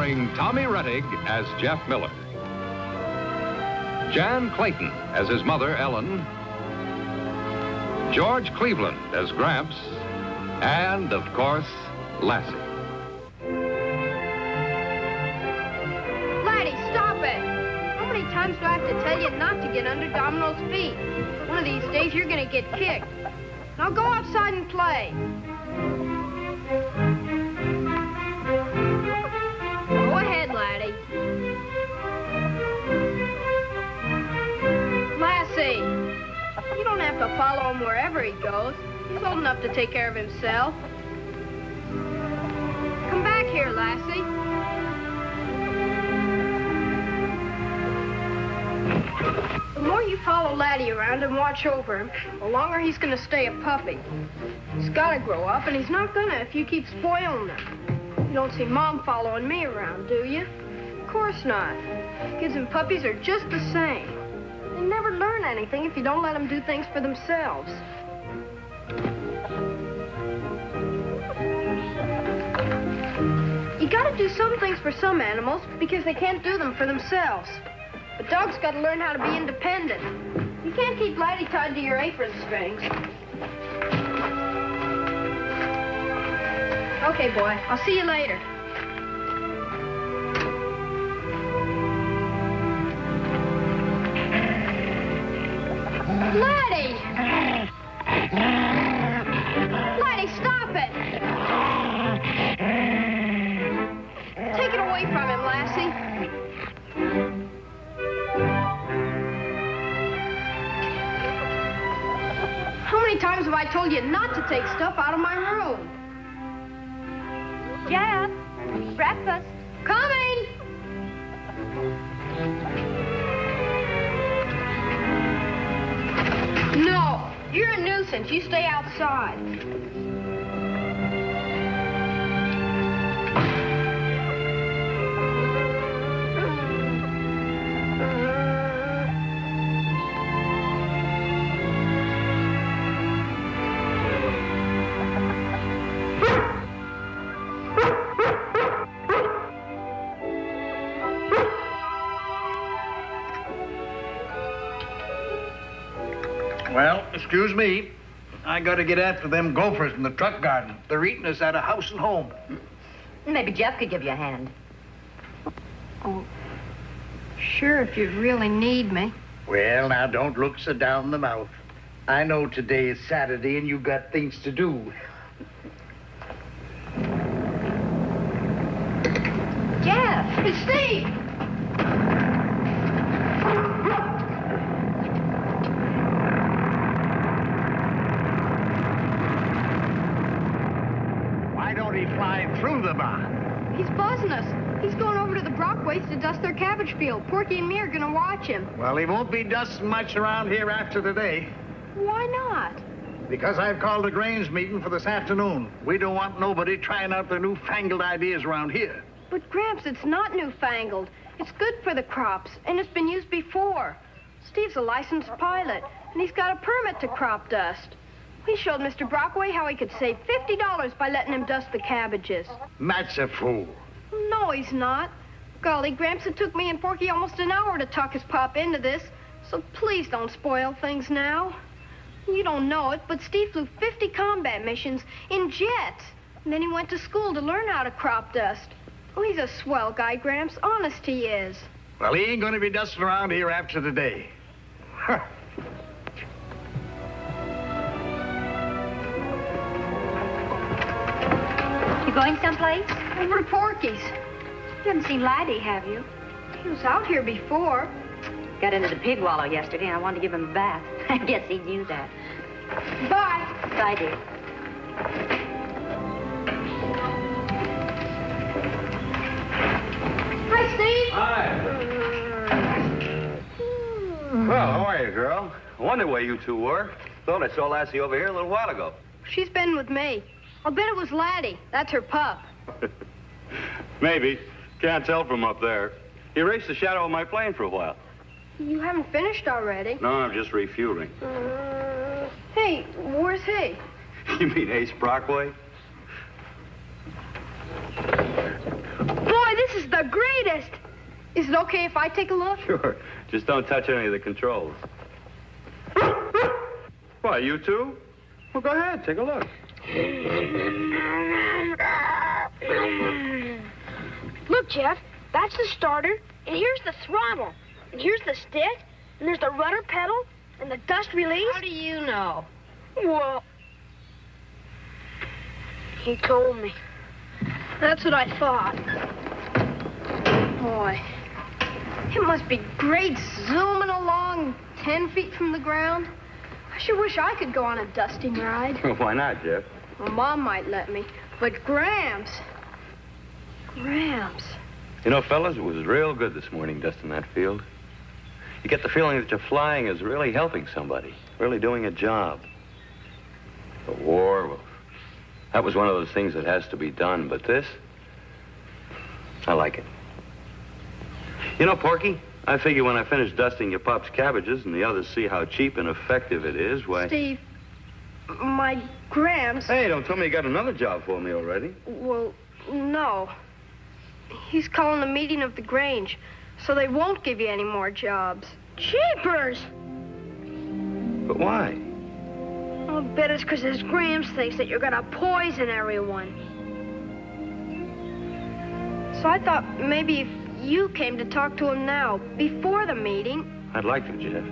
starring Tommy Rettig as Jeff Miller, Jan Clayton as his mother, Ellen, George Cleveland as Gramps, and, of course, Lassie. Laddie, stop it! How many times do I have to tell you not to get under Domino's feet? One of these days you're gonna get kicked. Now go outside and play. Go ahead, Laddie. Lassie, you don't have to follow him wherever he goes. He's old enough to take care of himself. Come back here, Lassie. The more you follow Laddie around and watch over him, the longer he's gonna stay a puppy. He's gotta grow up, and he's not gonna if you keep spoiling him. You don't see Mom following me around, do you? Of course not. Kids and puppies are just the same. They never learn anything if you don't let them do things for themselves. You gotta do some things for some animals because they can't do them for themselves. But dogs gotta learn how to be independent. You can't keep Laddie tied to your apron strings. Okay, boy. I'll see you later. Laddie! Laddie, stop it! Take it away from him, Lassie. How many times have I told you not to take stuff out of my room? Jeff, breakfast. Coming! No, you're a nuisance. You stay outside. Well, excuse me. I gotta get after them gophers in the truck garden. They're eating us out of house and home. Maybe Jeff could give you a hand. Oh, sure, if you really need me. Well, now, don't look so down the mouth. I know today is Saturday and you got things to do. Jeff! Hey, Steve! Why don't he fly through the barn? He's buzzing us. He's going over to the Brockways to dust their cabbage field. Porky and me are gonna watch him. Well, he won't be dusting much around here after today. Why not? Because I've called a Grange meeting for this afternoon. We don't want nobody trying out their newfangled ideas around here. But, Gramps, it's not newfangled. It's good for the crops, and it's been used before. Steve's a licensed pilot, and he's got a permit to crop dust. We showed Mr. Brockway how he could save $50 by letting him dust the cabbages. Matt's a fool. No, he's not. Golly, Gramps, it took me and Porky almost an hour to talk his pop into this, so please don't spoil things now. You don't know it, but Steve flew 50 combat missions in jets, and then he went to school to learn how to crop dust. Oh, he's a swell guy, Gramps. Honest he is. Well, he ain't gonna be dusting around here after today. Huh. You going someplace? Over to Porky's. You haven't seen Laddie, have you? He was out here before. Got into the pig wallow yesterday, and I wanted to give him a bath. I guess he knew that. Bye. Bye, dear. Hi, Steve. Hi. Well, how are you, girl? I wondered where you two were. Thought I saw Lassie over here a little while ago. She's been with me. I'll bet it was Laddie. That's her pup. Maybe. Can't tell from up there. He erased the shadow of my plane for a while. You haven't finished already. No, I'm just refueling. Hey, where's he? You mean Ace Brockway? Boy, this is the greatest. Is it okay if I take a look? Sure. Just don't touch any of the controls. Why, you too? Well, go ahead. Take a look. Look, Jeff, that's the starter, and here's the throttle, and here's the stick, and there's the rudder pedal, and the dust release. How do you know? Well, he told me. That's what I thought. Boy, it must be great zooming along 10 feet from the ground. I sure wish I could go on a dusting ride. Why not, Jeff? Well, Mom might let me, but Gramps. You know, fellas, it was real good this morning dusting that field. You get the feeling that your flying is really helping somebody, really doing a job. The war, well, that was one of those things that has to be done, but this, I like it. You know, Porky, I figure when I finish dusting your pop's cabbages and the others see how cheap and effective it is, why... Steve, my Gramps... Hey, don't tell me you got another job for me already. Well, no. He's calling a meeting of the Grange, so they won't give you any more jobs. Jeepers! But why? I'll bet it's because his Gramps thinks that you're gonna poison everyone. So I thought maybe if you came to talk to him now, before the meeting... I'd like to, Jeff.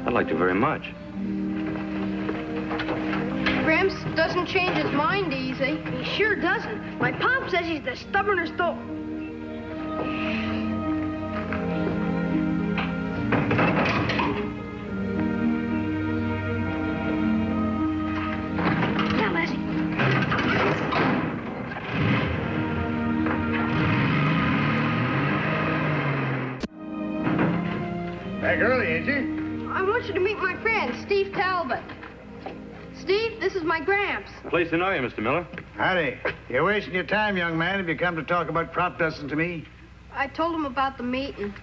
I'd like to very much. Gramps doesn't change his mind easy. He sure doesn't. My pop says he's the stubbornest though. Now, Lassie. Back early, ain't you? I want you to meet my friend, Steve Talbot. Steve, this is my Gramps. Pleased to know you, Mr. Miller. Howdy. You're wasting your time, young man, if you come to talk about crop dusting to me. I told him about the meeting.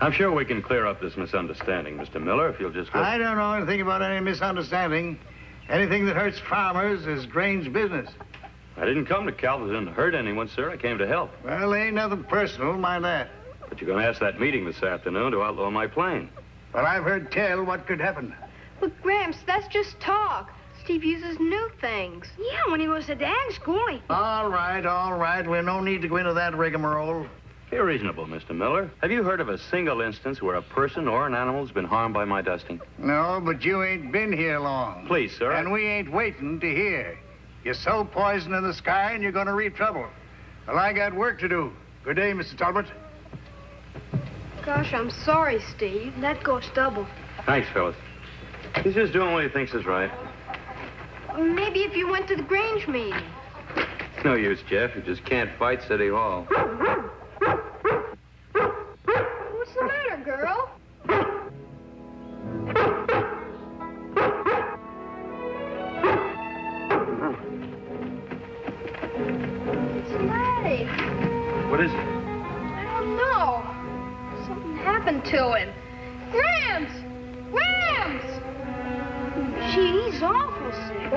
I'm sure we can clear up this misunderstanding, Mr. Miller, if you'll just... I don't know anything about any misunderstanding. Anything that hurts farmers is Grange business. I didn't come to Calverton to hurt anyone, sir. I came to help. Well, ain't nothing personal, mind that. But you're going to ask that meeting this afternoon to outlaw my plane. But I've heard tell what could happen. But Gramps, that's just talk. Steve uses new things. Yeah, when he was at ag school, he... All right. We've no need to go into that rigmarole. Be reasonable, Mr. Miller. Have you heard of a single instance where a person or an animal's been harmed by my dusting? No, but you ain't been here long. Please, sir. And we ain't waiting to hear. You sow poison in the sky and you're going to reap trouble. Well, I got work to do. Good day, Mr. Talbot. Gosh, I'm sorry, Steve. That goes double. Thanks, fellas. He's just doing what he thinks is right. Maybe if you went to the Grange meeting. It's no use, Jeff. You just can't fight City Hall. What's the matter, girl? It's Laddie. What is it? I don't know. Something happened to him. Gramps! Gee, he's awful sick.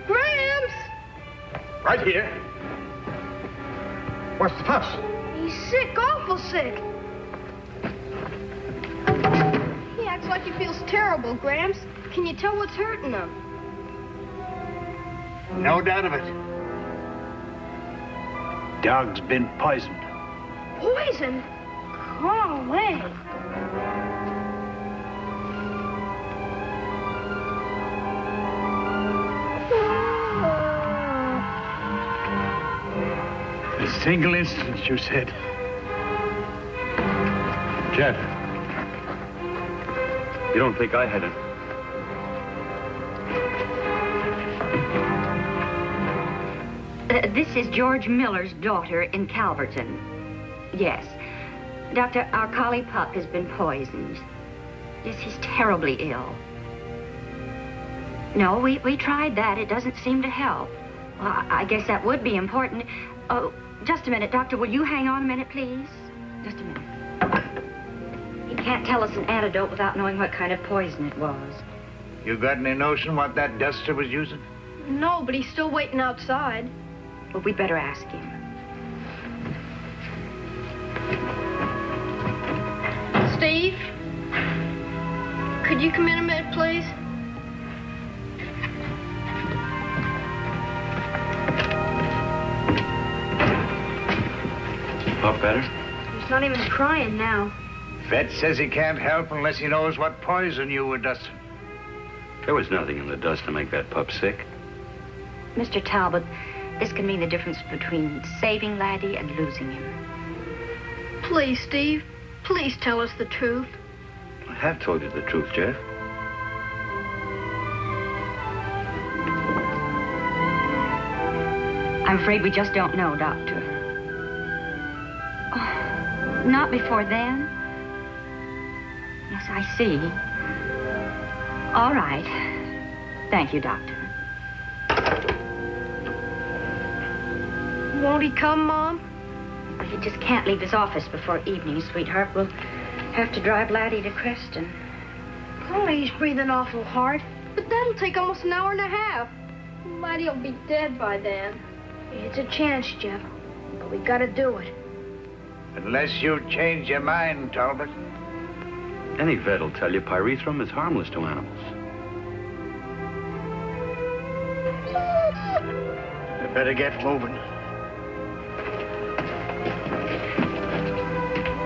Gramps! Right here. What's the fuss? He's sick, awful sick. He acts like he feels terrible, Gramps. Can you tell what's hurting him? No doubt of it. Dog's been poisoned. Poison? Go away. A single instance, you said. Jeff. You don't think I had it? This is George Miller's daughter in Calverton. Yes. Doctor, our collie pup has been poisoned. Yes, he's terribly ill. No, we tried that. It doesn't seem to help. Well, I guess that would be important. Oh, just a minute, Doctor. Will you hang on a minute, please? Just a minute. He can't tell us an antidote without knowing what kind of poison it was. You got any notion what that duster was using? No, but he's still waiting outside. But we'd better ask him. Steve? Could you come in a minute, please? Pup better? He's not even crying now. Vet says he can't help unless he knows what poison you were dusting. There was nothing in the dust to make that pup sick. Mr. Talbot, this can mean the difference between saving Laddie and losing him. Please, Steve. Please tell us the truth. I have told you the truth, Jeff. I'm afraid we just don't know, Doctor. Oh, not before then? Yes, I see. All right. Thank you, Doctor. Won't he come, Mom? He just can't leave his office before evening, sweetheart. We'll have to drive Laddie to Creston. Oh, he's breathing awful hard. But that'll take almost an hour and a half. Laddie'll be dead by then. It's a chance, Jeff. But we gotta do it. Unless you change your mind, Talbot. Any vet will tell you pyrethrum is harmless to animals. You better get moving.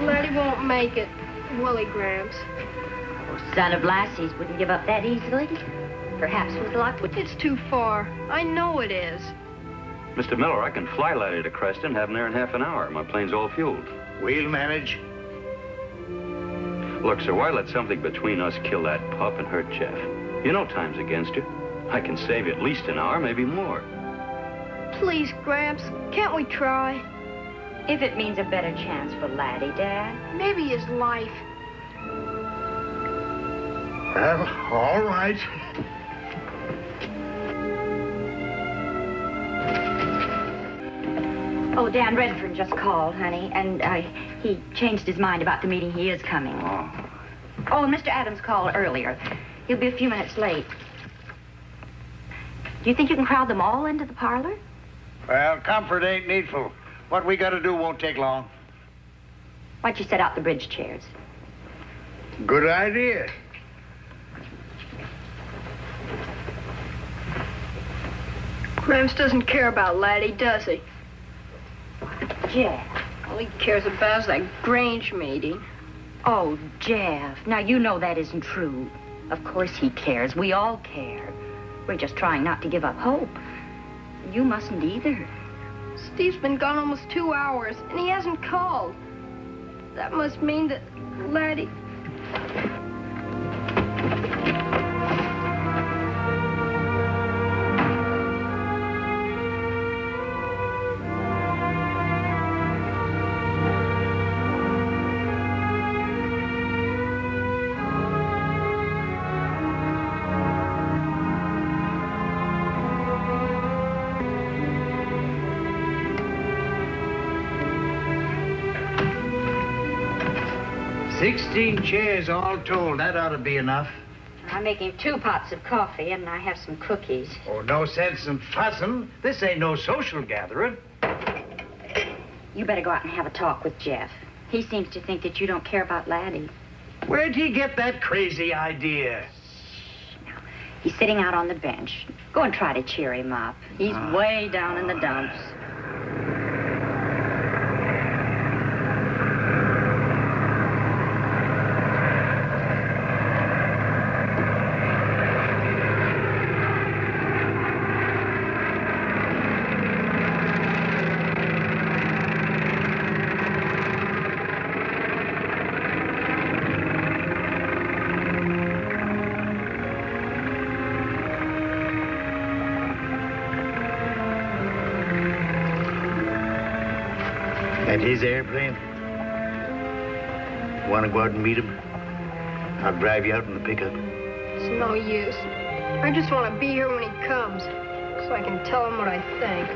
Laddie won't make it, will he, Gramps? Son of Lassie's wouldn't give up that easily. Perhaps with luck would... It's too far. I know it is. Mr. Miller, I can fly Laddie to Creston, have him there in half an hour. My plane's all fueled. We'll manage. Look, sir, why let something between us kill that pup and hurt Jeff? You know time's against you. I can save you at least an hour, maybe more. Please, Gramps, can't we try? If it means a better chance for Laddie, Dad. Maybe his life. Well, all right. Oh, Dan Redford just called, honey, and he changed his mind about the meeting. He is coming. Oh, and Mr. Adams called earlier. He'll be a few minutes late. Do you think you can crowd them all into the parlor? Well, comfort ain't needful. What we gotta do won't take long. Why'd you set out the bridge chairs? Good idea. Gramps doesn't care about Laddie, does he? Jeff. All he cares about is that Grange meeting. Oh, Jeff. Now, you know that isn't true. Of course he cares. We all care. We're just trying not to give up hope. You mustn't either. Steve's been gone almost 2 hours, and he hasn't called. That must mean that Laddie... $16 chairs all told. That ought to be enough. I'm making 2 pots of coffee, and I have some cookies. Oh, no sense in fussing. This ain't no social gathering. You better go out and have a talk with Jeff. He seems to think that you don't care about Laddie. Where'd he get that crazy idea? Now, he's sitting out on the bench. Go and try to cheer him up. He's way down in the dumps. And his airplane? Want to go out and meet him? I'll drive you out in the pickup. It's no use. I just want to be here when he comes, so I can tell him what I think.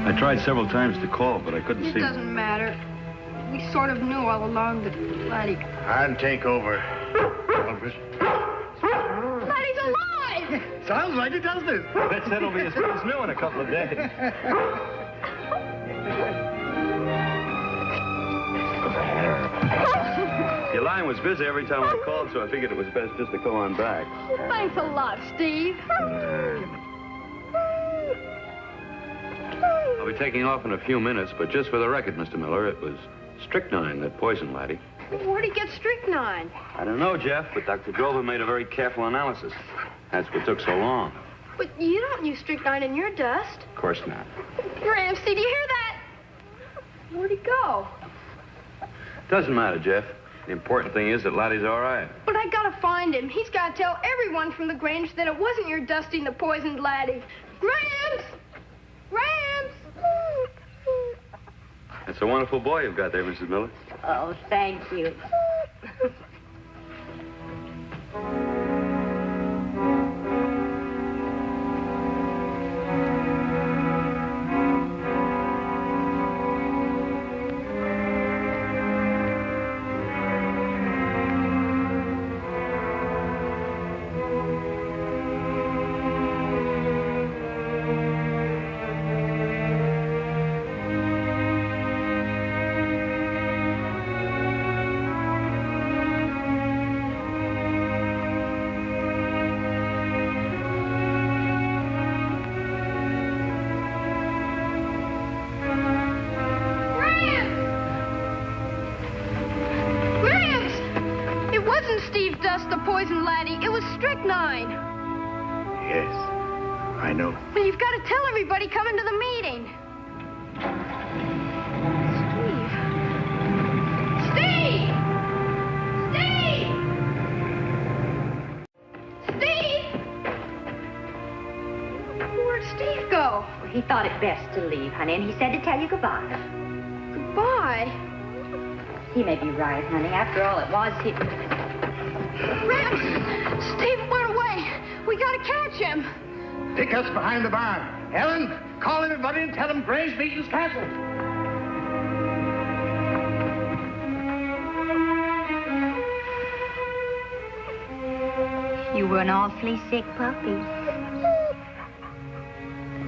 I tried several times to call, but I couldn't It see... doesn't matter. We sort of knew all along that Laddie... I'll take over. Elvis. Laddie's alive! Sounds like it, doesn't it? That said, it'll be as good as new in a couple of days. Your line was busy every time I called, so I figured it was best just to go on back. Thanks a lot, Steve. I'll be taking off in a few minutes, but just for the record, Mr. Miller, it was strychnine that poisoned Laddie. Where'd he get strychnine? I don't know, Jeff, but Dr. Drover made a very careful analysis. That's what took so long. But you don't use strychnine in your dust. Of course not. Ramsey, do you hear that? Where'd he go? Doesn't matter, Jeff. The important thing is that Laddie's all right. But I gotta find him. He's gotta tell everyone from the Grange that it wasn't your dusting that poisoned Laddie. Gramps! Gramps! That's a wonderful boy you've got there, Mrs. Miller. Oh, thank you. Poison Laddie. It was strychnine. Yes, I know. Well, you've got to tell everybody coming to the meeting. Steve! Steve! Where'd Steve go? Well, he thought it best to leave, honey, and he said to tell you goodbye. Goodbye? He may be right, honey. After all, it was he... Rex! Steve went away. We gotta catch him. Pick us behind the barn. Ellen, call everybody and tell them Grange meeting's canceled. You were an awfully sick puppy.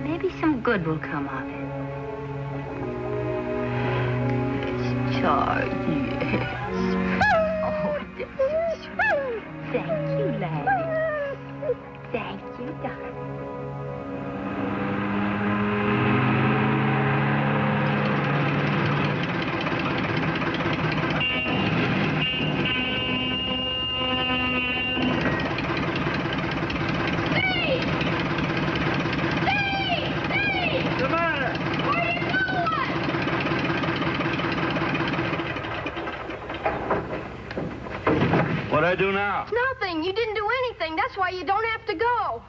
Maybe some good will come of it. It's Charles, yes. Oh, that's Thank you, Laddie. Thank you, darling. What'd I do now? Nothing. You didn't do anything. That's why you don't have to go.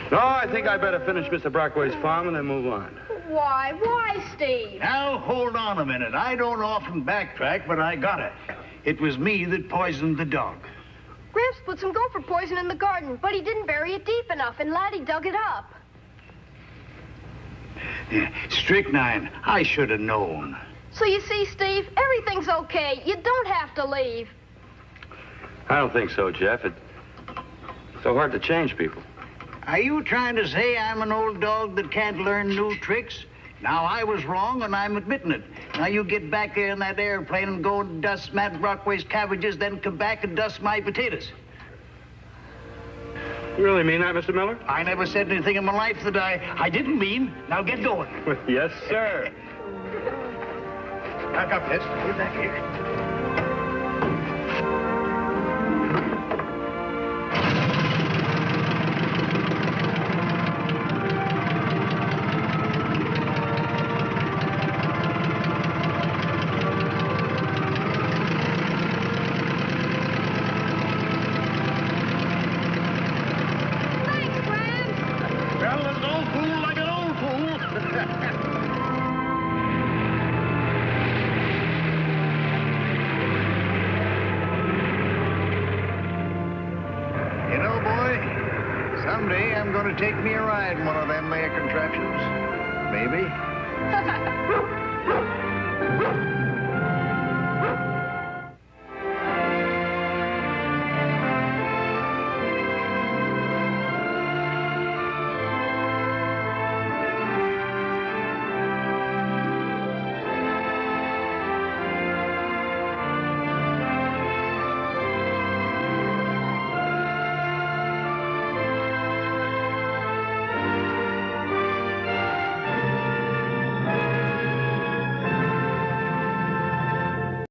No, I think I better finish Mr. Brockway's farm and then move on. Why? Why, Steve? Now, hold on a minute. I don't often backtrack, but I got it. It was me that poisoned the dog. Gramps put some gopher poison in the garden, but he didn't bury it deep enough, and Laddie dug it up. Strychnine. I should have known. So you see, Steve, everything's okay. You don't have to leave. I don't think so, Jeff. It's so hard to change people. Are you trying to say I'm an old dog that can't learn new tricks? Now, I was wrong, and I'm admitting it. Now, you get back there in that airplane and go and dust Matt Brockway's cabbages, then come back and dust my potatoes. You really mean that, Mr. Miller? I never said anything in my life that I didn't mean. Now, get going. Yes, sir. Back up, Ed. Put it back here. Thanks, Gramps. Well, an old fool like an old fool. You know, boy, someday I'm going to take me a ride in one of them there contraptions. maybe.